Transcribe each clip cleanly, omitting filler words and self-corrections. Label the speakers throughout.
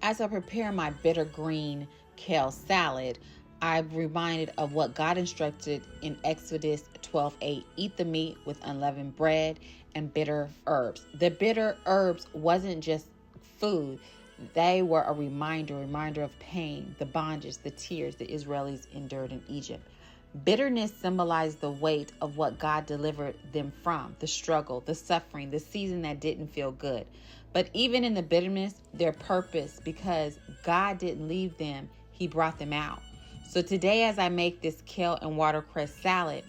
Speaker 1: As I prepare my bitter green kale salad, I'm reminded of what God instructed in Exodus 12:8. Eat the meat with unleavened bread and bitter herbs. The bitter herbs wasn't just food. They were a reminder of pain, the bondage, the tears the Israelis endured in Egypt. Bitterness symbolized the weight of what God delivered them from, the struggle, the suffering, the season that didn't feel good. But even in the bitterness, their purpose, because God didn't leave them, He brought them out. So today, as I make this kale and watercress salad,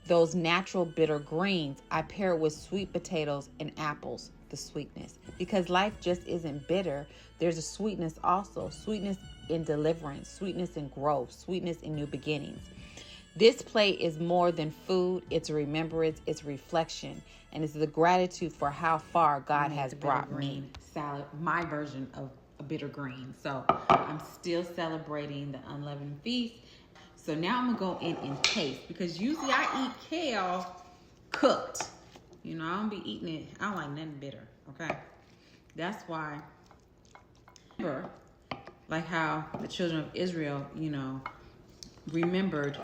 Speaker 1: those natural bitter greens, I pair it with sweet potatoes and apples, the sweetness. Because life just isn't bitter. There's a sweetness also. Sweetness in deliverance, sweetness in growth, sweetness in new beginnings. This plate is more than food. It's a remembrance, it's a reflection, and it's the gratitude for how far God has brought me. Salad, my version of a bitter green. So I'm still celebrating the unleavened feast. So now I'm gonna go in and taste, because usually I eat kale cooked. You know, I don't be eating it. I don't like nothing bitter, okay? That's why, remember, like how the children of Israel, remembered,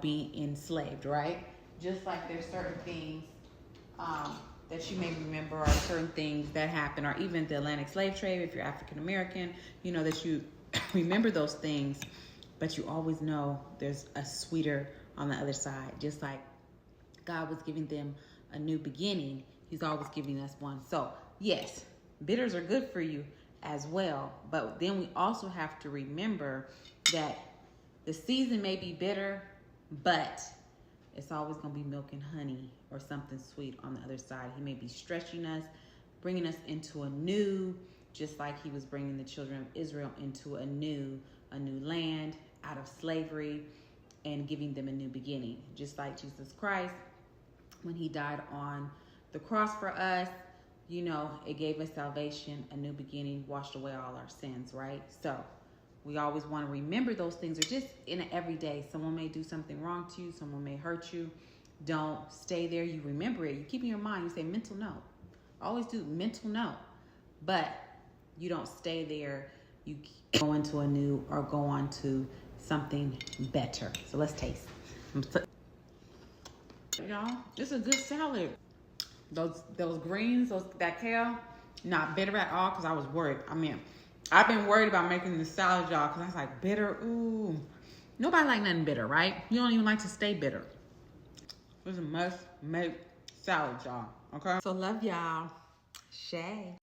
Speaker 1: being enslaved, right? Just like there's certain things that you may remember, or certain things that happen, or even the Atlantic slave trade, if you're African American, that you remember those things, but you always know there's a sweeter on the other side. Just like God was giving them a new beginning, He's always giving us one. So yes, bitters are good for you as well, but then we also have to remember that the season may be bitter, but it's always going to be milk and honey or something sweet on the other side. He may be stretching us, bringing us into a new, just like He was bringing the children of Israel into a new land out of slavery and giving them a new beginning. Just like Jesus Christ, when He died on the cross for us, it gave us salvation, a new beginning, washed away all our sins, right? So we always want to remember those things, or just in an everyday. Someone may do something wrong to you. Someone may hurt you. Don't stay there. You remember it. You keep in your mind. You say mental note. Always do mental note. But you don't stay there. You go into a new, or go on to something better. So let's taste. Y'all, it's a good salad. Those greens, that kale, not bitter at all, because I was worried. I've been worried about making this salad, y'all, because I was like, bitter, ooh. Nobody like nothing bitter, right? You don't even like to stay bitter. It's a must-make salad, y'all, okay? So love y'all. Shay.